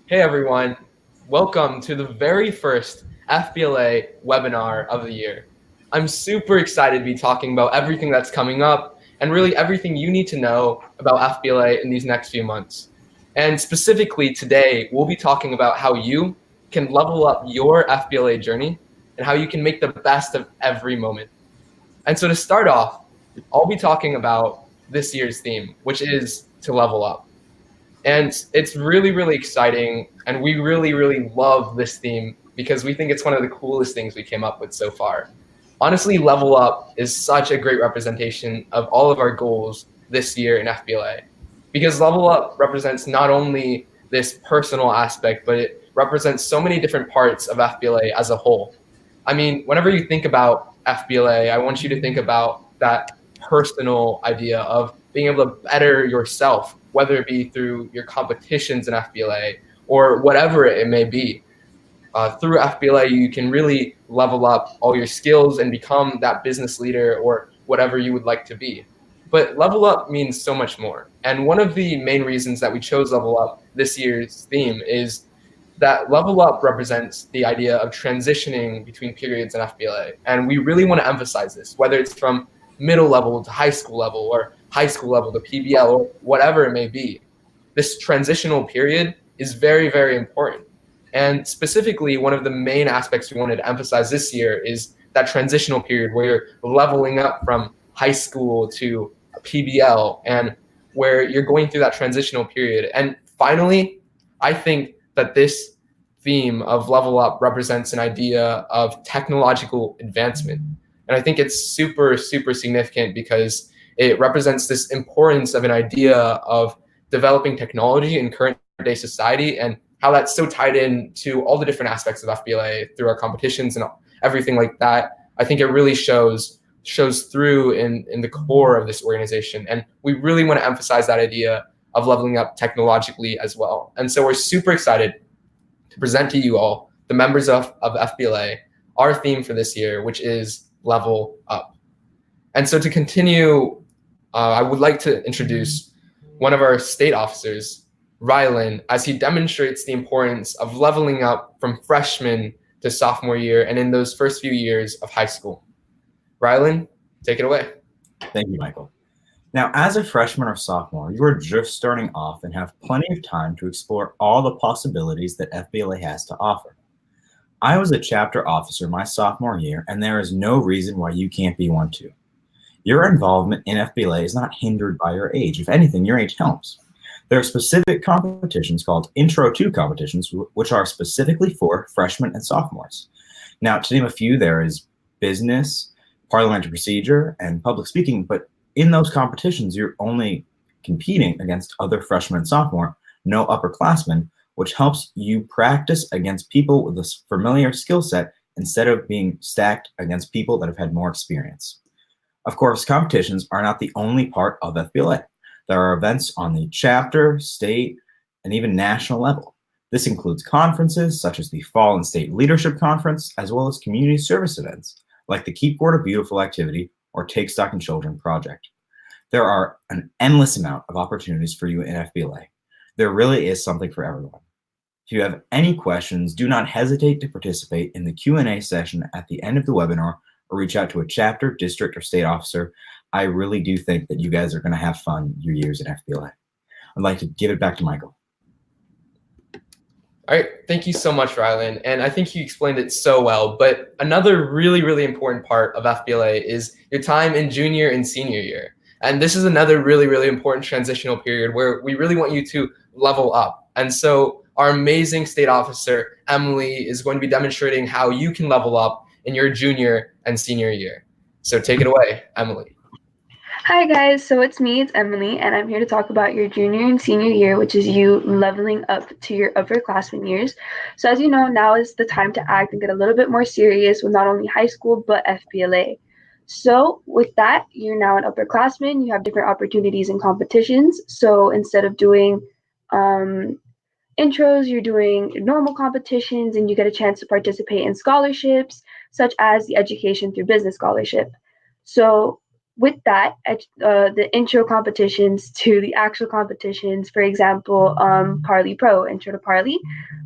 Hey everyone, welcome to the very first FBLA webinar of the year. I'm super excited to be talking about everything that's coming up and really everything you need to know about FBLA in these next few months. And specifically today, we'll be talking about how you can level up your FBLA journey and how you can make the best of every moment. And so to start off, I'll be talking about this year's theme, which is to level up. And it's really, really exciting. And we really, really love this theme because we think it's one of the coolest things we came up with so far. Honestly, Level Up is such a great representation of all of our goals this year in FBLA because Level Up represents not only this personal aspect, but it represents so many different parts of FBLA as a whole. I mean, whenever you think about FBLA, I want you to think about that personal idea of being able to better yourself, whether it be through your competitions in FBLA or whatever it may be. Through FBLA, you can really level up all your skills and become that business leader or whatever you would like to be. But level up means so much more. And one of the main reasons that we chose level up this year's theme is that level up represents the idea of transitioning between periods in FBLA. And we really want to emphasize this, whether it's from middle level to high school level or high school level to PBL or whatever it may be. This transitional period is very, very important. And specifically, one of the main aspects we wanted to emphasize this year is that transitional period where you're leveling up from high school to PBL and where you're going through that transitional period. And finally, I think that this theme of level up represents an idea of technological advancement. And I think it's super, super significant because it represents this importance of an idea of developing technology in current day society and how that's so tied in to all the different aspects of FBLA through our competitions and everything like that. I think it really shows through in the core of this organization. And we really want to emphasize that idea of leveling up technologically as well. And so we're super excited to present to you all, the members of FBLA, our theme for this year, which is level up. And so to continue, I would like to introduce one of our state officers, Rylan, as he demonstrates the importance of leveling up from freshman to sophomore year and in those first few years of high school. Rylan, take it away. Thank you, Michael. Now, as a freshman or sophomore, you are just starting off and have plenty of time to explore all the possibilities that FBLA has to offer. I was a chapter officer my sophomore year, and there is no reason why you can't be one too. Your involvement in FBLA is not hindered by your age. If anything, your age helps. There are specific competitions called Intro to competitions, which are specifically for freshmen and sophomores. Now, to name a few, there is business, parliamentary procedure, and public speaking, but in those competitions, you're only competing against other freshmen and sophomore, no upperclassmen, which helps you practice against people with a familiar skill set instead of being stacked against people that have had more experience. Of course, competitions are not the only part of FBLA. There are events on the chapter, state, and even national level. This includes conferences such as the Fall and State Leadership Conference, as well as community service events like the Keep Florida Beautiful activity or Take Stock in Children project. There are an endless amount of opportunities for you in FBLA. There really is something for everyone. If you have any questions, do not hesitate to participate in the Q&A session at the end of the webinar or reach out to a chapter, district, or state officer. I really do think that you guys are going to have fun your years in FBLA. I'd like to give it back to Michael. All right, thank you so much, Rylan. And I think you explained it so well, but another really, really important part of FBLA is your time in junior and senior year. And this is another really, really important transitional period where we really want you to level up. And so our amazing state officer, Emily, is going to be demonstrating how you can level up in your junior and senior year. So take it away, Emily. Hi guys, so it's Emily, and I'm here to talk about your junior and senior year, which is you leveling up to your upperclassmen years. So as you know, now is the time to act and get a little bit more serious with not only high school, but FBLA. So with that, you're now an upperclassman, you have different opportunities and competitions. So instead of doing intros, you're doing normal competitions, and you get a chance to participate in scholarships, such as the Education Through Business Scholarship. So with that, the intro competitions to the actual competitions, for example, Parley Pro, Intro to Parley,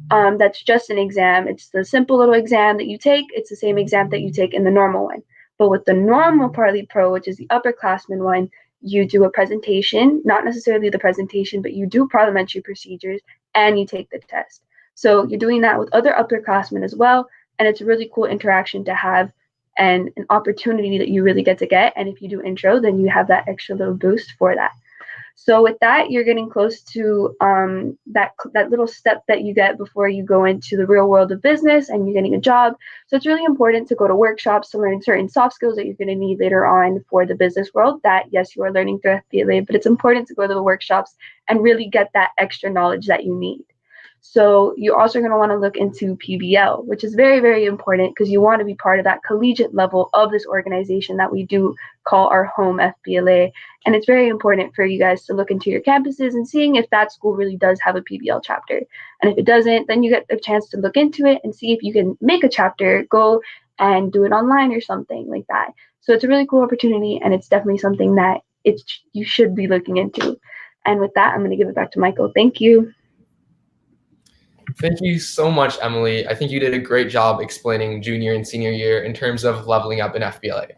that's just an exam. It's the simple little exam that you take. It's the same exam that you take in the normal one. But with the normal Parley Pro, which is the upperclassmen one, you do a presentation, not necessarily the presentation, but you do parliamentary procedures and you take the test. So you're doing that with other upperclassmen as well. And it's a really cool interaction to have and an opportunity that you really get to get. And if you do intro, then you have that extra little boost for that. So with that, you're getting close to that little step that you get before you go into the real world of business and you're getting a job. So it's really important to go to workshops to learn certain soft skills that you're going to need later on for the business world that, yes, you are learning through FBLA, but it's important to go to the workshops and really get that extra knowledge that you need. So you're also going to want to look into PBL, which is very, very important because you want to be part of that collegiate level of this organization that we do call our home FBLA. And it's very important for you guys to look into your campuses and seeing if that school really does have a PBL chapter. And if it doesn't, then you get a chance to look into it and see if you can make a chapter, go and do it online or something like that. So it's a really cool opportunity, and it's definitely something that you should be looking into. And with that, I'm going to give it back to Michael. Thank you. Thank you so much, Emily. I think you did a great job explaining junior and senior year in terms of leveling up in FBLA.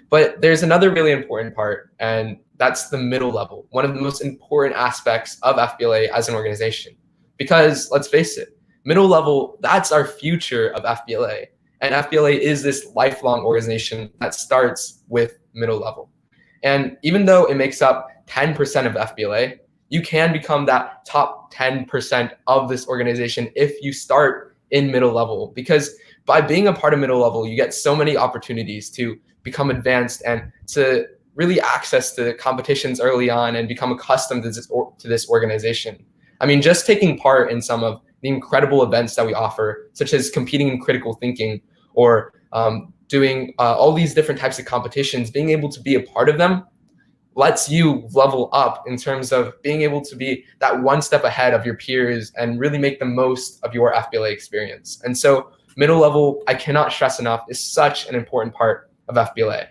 But there's another really important part, and that's the middle level, one of the most important aspects of FBLA as an organization. Because let's face it, middle level, that's our future of FBLA. And FBLA is this lifelong organization that starts with middle level. And even though it makes up 10% of FBLA, you can become that top 10% of this organization if you start in middle level, because by being a part of middle level, you get so many opportunities to become advanced and to really access the competitions early on and become accustomed to this organization. I mean, just taking part in some of the incredible events that we offer, such as competing in critical thinking or doing all these different types of competitions, being able to be a part of them lets you level up in terms of being able to be that one step ahead of your peers and really make the most of your FBLA experience. And so middle level, I cannot stress enough, is such an important part of FBLA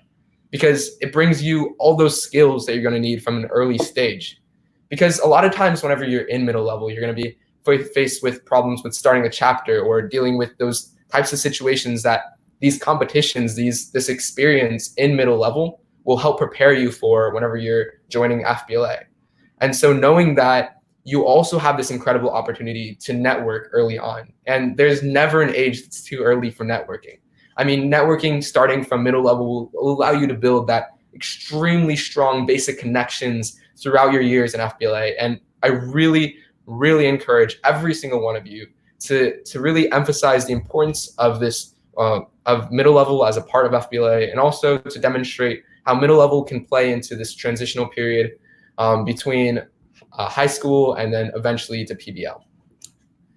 because it brings you all those skills that you're going to need from an early stage. Because a lot of times whenever you're in middle level, you're going to be faced with problems with starting a chapter or dealing with those types of situations that these competitions, this experience in middle level will help prepare you for whenever you're joining FBLA. And so knowing that you also have this incredible opportunity to network early on, and there's never an age that's too early for networking. I mean, networking starting from middle level will allow you to build that extremely strong basic connections throughout your years in FBLA. And I really, really encourage every single one of you to really emphasize the importance of this, of middle level as a part of FBLA, and also to demonstrate how middle level can play into this transitional period between high school and then eventually to PBL.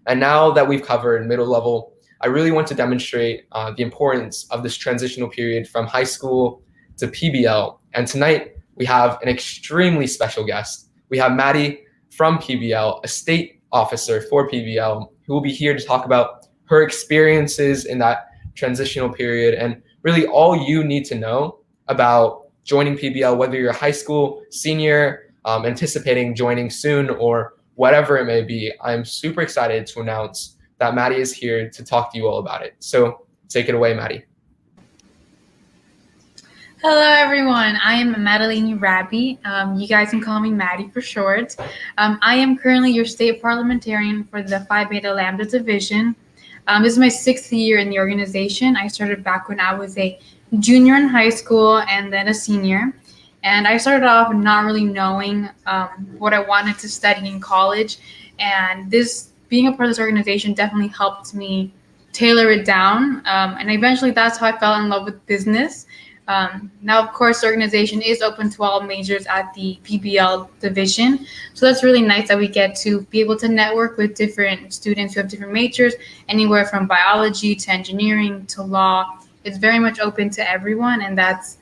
And now that we've covered middle level, I really want to demonstrate the importance of this transitional period from high school to PBL. And tonight we have an extremely special guest. We have Maddie from PBL, a state officer for PBL, who will be here to talk about her experiences in that transitional period and really all you need to know about joining PBL, whether you're a high school senior, anticipating joining soon, or whatever it may be. I'm super excited to announce that Maddie is here to talk to you all about it. So take it away, Maddie. Hello, everyone. I am Madeline Rabi. You guys can call me Maddie for short. I am currently your state parliamentarian for the Phi Beta Lambda division. This is my 6th year in the organization. I started back when I was a junior in high school and then a senior. And I started off not really knowing what I wanted to study in college. And this being a part of this organization definitely helped me tailor it down. And eventually that's how I fell in love with business. Now, of course, the organization is open to all majors at the PBL division. So that's really nice that we get to be able to network with different students who have different majors, anywhere from biology to engineering to law. It's very much open to everyone, and that's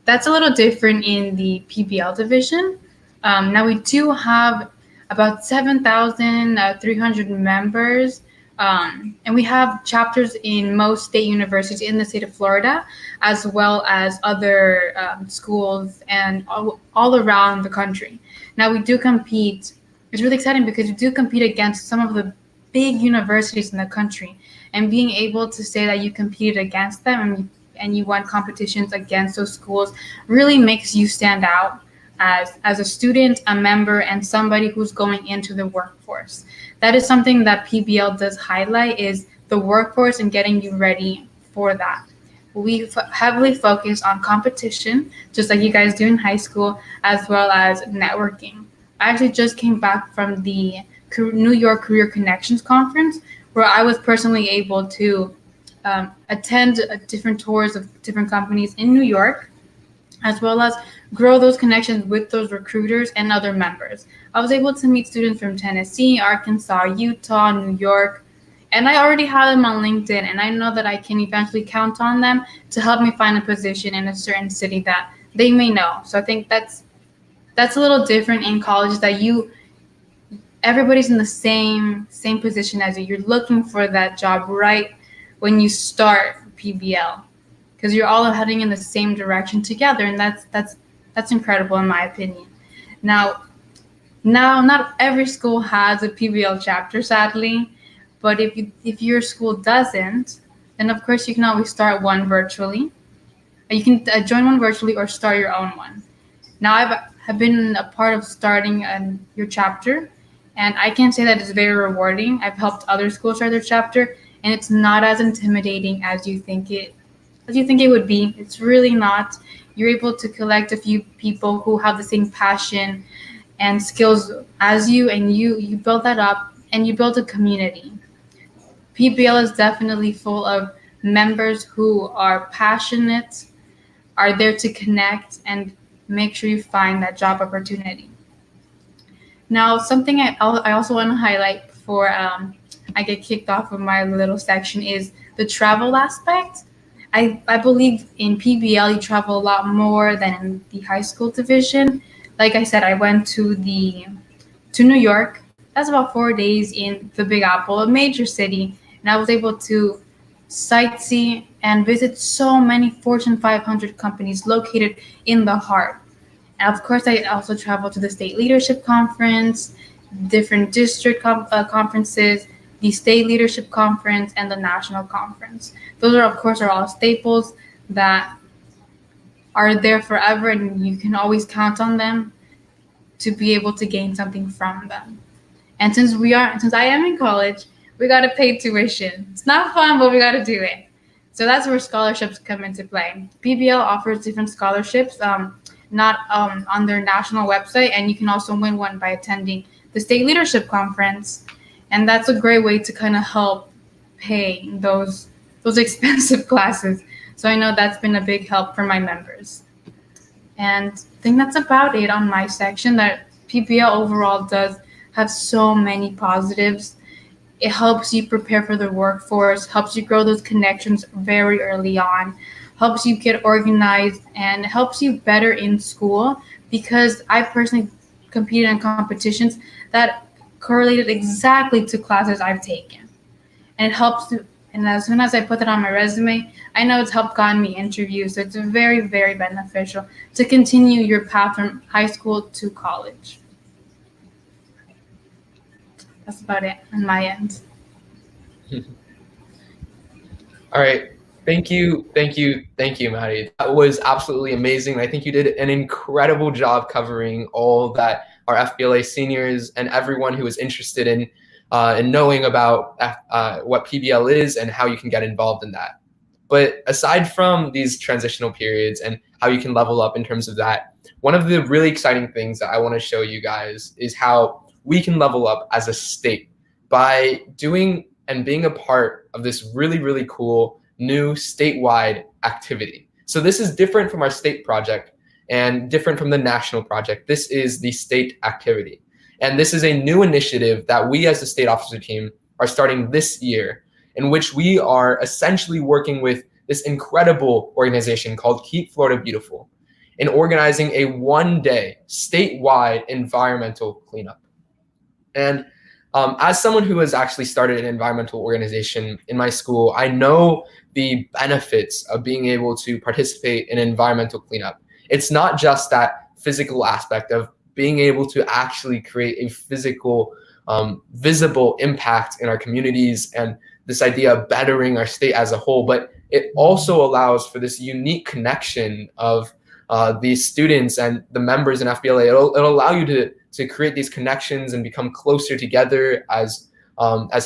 a little different in the PBL division. Now we do have about 7,300 members And we have chapters in most state universities in the state of Florida, as well as other schools and all around the country. Now, we do compete. It's really exciting because we do compete against some of the big universities in the country. And being able to say that you competed against them and you won competitions against those schools really makes you stand out as a student, a member, and somebody who's going into the workforce. That is something that PBL does highlight, is the workforce and getting you ready for that. We heavily focus on competition, just like you guys do in high school, as well as networking. I actually just came back from the New York Career Connections Conference, where I was personally able to attend different tours of different companies in New York, as well as grow those connections with those recruiters and other members. I was able to meet students from Tennessee, Arkansas, Utah, New York, and I already have them on LinkedIn, and I know that I can eventually count on them to help me find a position in a certain city that they may know. So I think that's a little different in college, that everybody's in the same position as you. You're looking for that job right when you start PBL, because you're all heading in the same direction together, and that's incredible in my opinion. Now, not every school has a PBL chapter, sadly, but if your school doesn't, then of course you can always start one virtually. You can join one virtually or start your own one. Now, have been a part of starting your chapter, and I can say that it's very rewarding. I've helped other schools start their chapter, and it's not as intimidating as you think it would be. It's really not. You're able to collect a few people who have the same passion and skills as you, and you build that up, and you build a community. PBL is definitely full of members who are passionate, are there to connect, and make sure you find that job opportunity. Now, something I also want to highlight before I get kicked off of my little section is the travel aspect. I believe in PBL you travel a lot more than in the high school division. Like I said, I went to New York. That's about 4 days in the Big Apple, a major city, and I was able to sightsee and visit so many Fortune 500 companies located in the heart. And of course, I also traveled to the State Leadership Conference, different district conferences, the State Leadership Conference, and the National Conference. Those are, of course, all staples that are there forever, and you can always count on them to be able to gain something from them. And since I am in college, we got to pay tuition. It's not fun, but we got to do it. So that's where scholarships come into play. PBL offers different scholarships, not on their national website, and you can also win one by attending the State Leadership Conference, and that's a great way to kind of help pay those expensive classes. So I know that's been a big help for my members. And I think that's about it on my section, that PBL overall does have so many positives. It helps you prepare for the workforce, helps you grow those connections very early on, helps you get organized, and helps you better in school, because I personally competed in competitions that correlated exactly to classes I've taken. And it helps, and as soon as I put that on my resume, I know it's helped gotten me interviews. So it's very, very beneficial to continue your path from high school to college. That's about it on my end. All right. Thank you, Maddie. That was absolutely amazing. I think you did an incredible job covering all that our FBLA seniors and everyone who is interested in knowing about what PBL is and how you can get involved in that. But aside from these transitional periods and how you can level up in terms of that, one of the really exciting things that I want to show you guys is how we can level up as a state by doing and being a part of this really, really cool new statewide activity. So this is different from our state project and different from the national project. This is the state activity. And this is a new initiative that we as the state officer team are starting this year, in which we are essentially working with this incredible organization called Keep Florida Beautiful in organizing a one-day statewide environmental cleanup. And As someone who has actually started an environmental organization in my school, I know the benefits of being able to participate in environmental cleanup. It's not just that physical aspect of being able to actually create a physical, visible impact in our communities and this idea of bettering our state as a whole, but it also allows for this unique connection of these students and the members in FBLA. It'll allow you to create these connections and become closer together as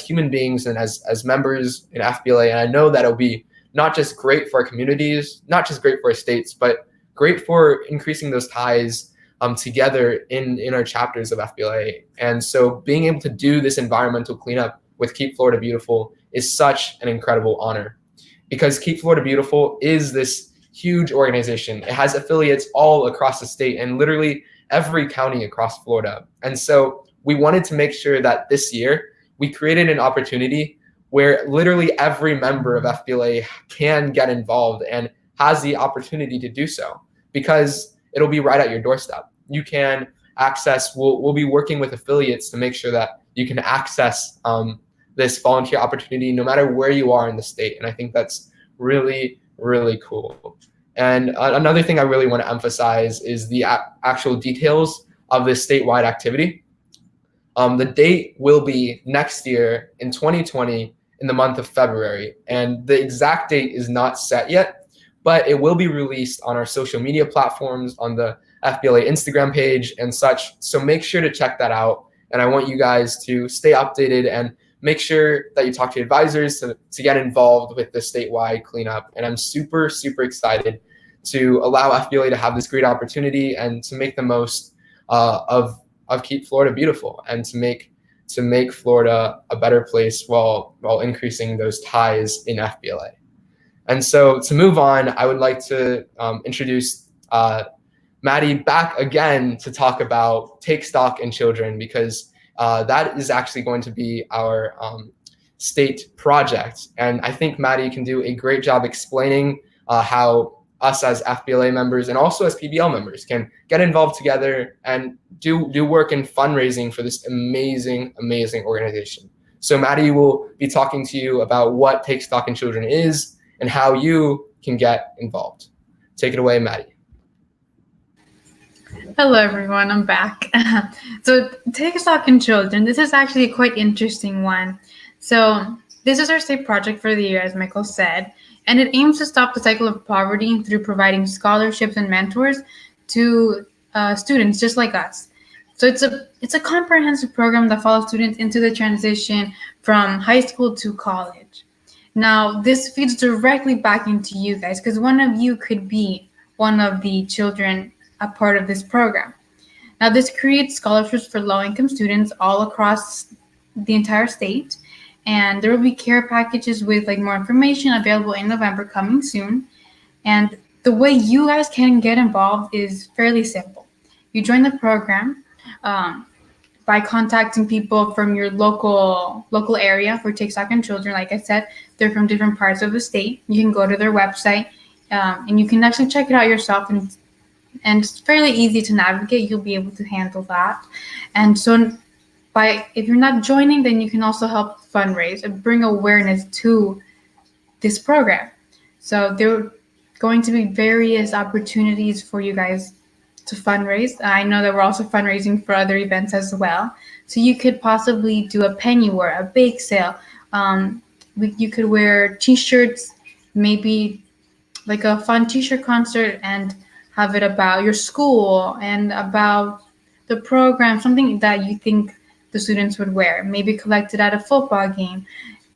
human beings and as members in FBLA. And I know that it'll be not just great for our communities, not just great for our states, but great for increasing those ties together in our chapters of FBLA. And so being able to do this environmental cleanup with Keep Florida Beautiful is such an incredible honor, because Keep Florida Beautiful is this huge organization. It has affiliates all across the state and literally every county across Florida. And so we wanted to make sure that this year we created an opportunity where literally every member of FBLA can get involved and has the opportunity to do so, because it'll be right at your doorstep. You can access, we'll be working with affiliates to make sure that you can access this volunteer opportunity no matter where you are in the state. And I think that's really, really cool. And another thing I really want to emphasize is the actual details of this statewide activity. The date will be next year in 2020 in the month of February. And the exact date is not set yet, but it will be released on our social media platforms, on the FBLA Instagram page and such. So make sure to check that out. And I want you guys to stay updated and make sure that you talk to your advisors to get involved with the statewide cleanup. And I'm super, super excited to allow FBLA to have this great opportunity and to make the most of Keep Florida Beautiful, and to make Florida a better place while increasing those ties in FBLA. And so to move on, I would like to introduce Maddie back again to talk about Take Stock in Children, because that is actually going to be our state project. And I think Maddie can do a great job explaining how us as FBLA members and also as PBL members can get involved together and do work in fundraising for this amazing, amazing organization. So Maddie will be talking to you about what Take Stock in Children is and how you can get involved. Take it away, Maddie. Hello, everyone. I'm back. So Take Stock in Children, this is actually a quite interesting one. So this is our state project for the year, as Michael said, and it aims to stop the cycle of poverty through providing scholarships and mentors to students just like us. So it's a comprehensive program that follows students into the transition from high school to college. Now, this feeds directly back into you guys, because one of you could be one of the children a part of this program. Now, this creates scholarships for low-income students all across the entire state, and there will be care packages with more information available in November coming soon. And the way you guys can get involved is fairly simple. You join the program by contacting people from your local area for Take Stock in Children. Like I said, they're from different parts of the state. You can go to their website and you can actually check it out yourself, and it's fairly easy to navigate. You'll be able to handle that. And so if you're not joining, then you can also help fundraise and bring awareness to this program. So there are going to be various opportunities for you guys to fundraise. I know that we're also fundraising for other events as well. So you could possibly do a penny wear, a bake sale. You could wear t-shirts, maybe like a fun t-shirt concert, and have it about your school and about the program, something that you think the students would wear, maybe collected at a football game.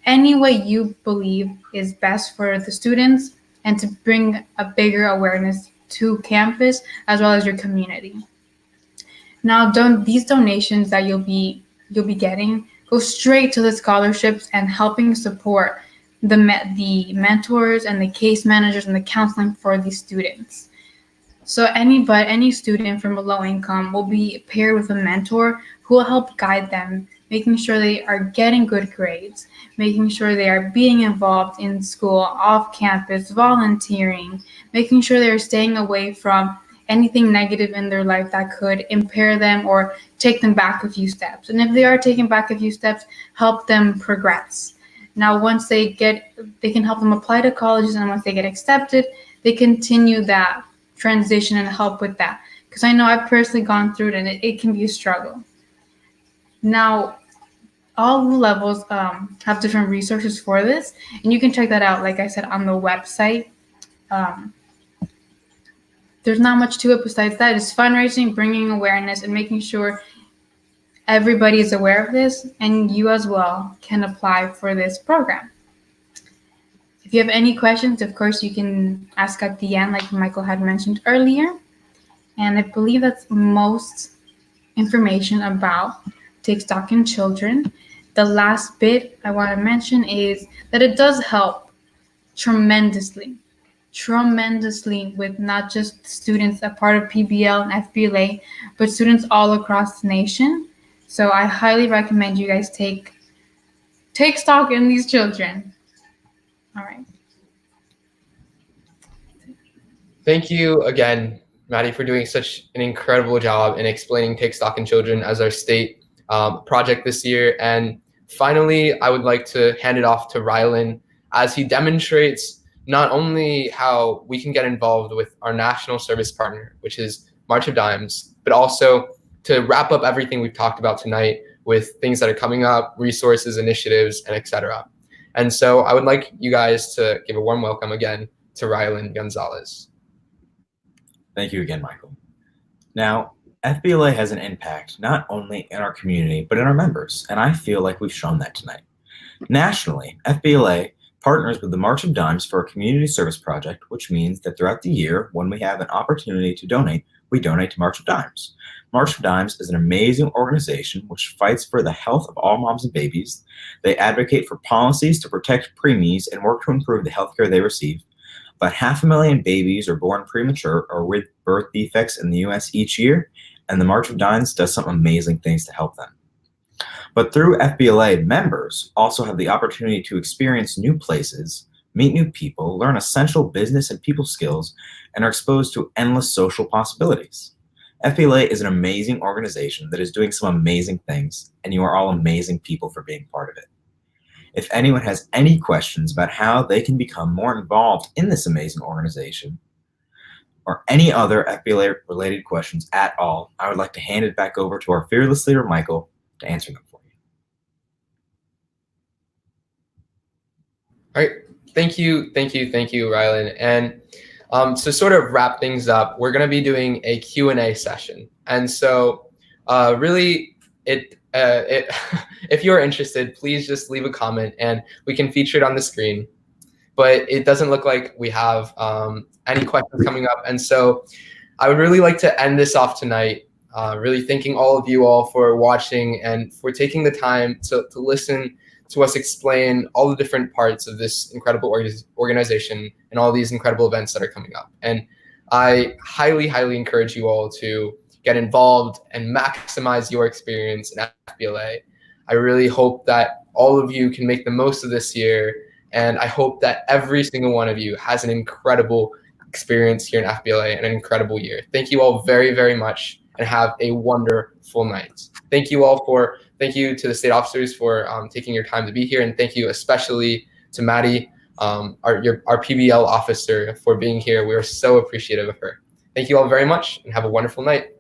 Any way you believe is best for the students and to bring a bigger awareness to campus as well as your community. Now, these donations that you'll be getting go straight to the scholarships and helping support the mentors and the case managers and the counseling for these students. So any student from a low income will be paired with a mentor who will help guide them, making sure they are getting good grades, making sure they are being involved in school, off campus, volunteering, making sure they're staying away from anything negative in their life that could impair them or take them back a few steps. And if they are taking back a few steps, help them progress. Now, once they can help them apply to colleges, and once they get accepted, they continue that transition and help with that. Because I know I've personally gone through it, and it can be a struggle. Now, all the levels have different resources for this, and you can check that out, like I said, on the website. There's not much to it besides that. It's fundraising, bringing awareness, and making sure everybody is aware of this, and you as well can apply for this program. If you have any questions, of course, you can ask at the end, like Michael had mentioned earlier. And I believe that's most information about Take Stock in Children. The last bit I want to mention is that it does help tremendously with not just students a part of PBL and FBLA, but students all across the nation. So I highly recommend you guys take stock in these children. All right. Thank you again, Maddie, for doing such an incredible job in explaining Take Stock in Children as our state project this year. And finally, I would like to hand it off to Rylan as he demonstrates not only how we can get involved with our national service partner, which is March of Dimes, but also to wrap up everything we've talked about tonight with things that are coming up, resources, initiatives, and etc. And so I would like you guys to give a warm welcome again to Rylan Gonzalez. Thank you again, Michael. Now, FBLA has an impact not only in our community, but in our members, and I feel like we've shown that tonight. Nationally, FBLA partners with the March of Dimes for a community service project, which means that throughout the year, when we have an opportunity to donate, we donate to March of Dimes. March of Dimes is an amazing organization which fights for the health of all moms and babies. They advocate for policies to protect preemies and work to improve the health care they receive. About 500,000 babies are born premature or with birth defects in the U.S. each year, and the March of Dimes does some amazing things to help them. But through FBLA, members also have the opportunity to experience new places, meet new people, learn essential business and people skills, and are exposed to endless social possibilities. FBLA is an amazing organization that is doing some amazing things, and you are all amazing people for being part of it. If anyone has any questions about how they can become more involved in this amazing organization, or any other FBLA-related questions at all, I would like to hand it back over to our fearless leader, Michael, to answer them for you. All right. Thank you, Rylan. And to sort of wrap things up, we're going to be doing a Q&A session. And so really, if you're interested, please just leave a comment and we can feature it on the screen. But it doesn't look like we have any questions coming up. And so I would really like to end this off tonight, really thanking all of you all for watching and for taking the time to listen to us explain all the different parts of this incredible organization and all these incredible events that are coming up. And I highly, highly encourage you all to get involved and maximize your experience in FBLA. I really hope that all of you can make the most of this year, and I hope that every single one of you has an incredible experience here in FBLA and an incredible year. Thank you all very, very much, and have a wonderful night. Thank you to the state officers for taking your time to be here, and thank you especially to Maddie, our PBL officer, for being here. We are so appreciative of her. Thank you all very much, and have a wonderful night.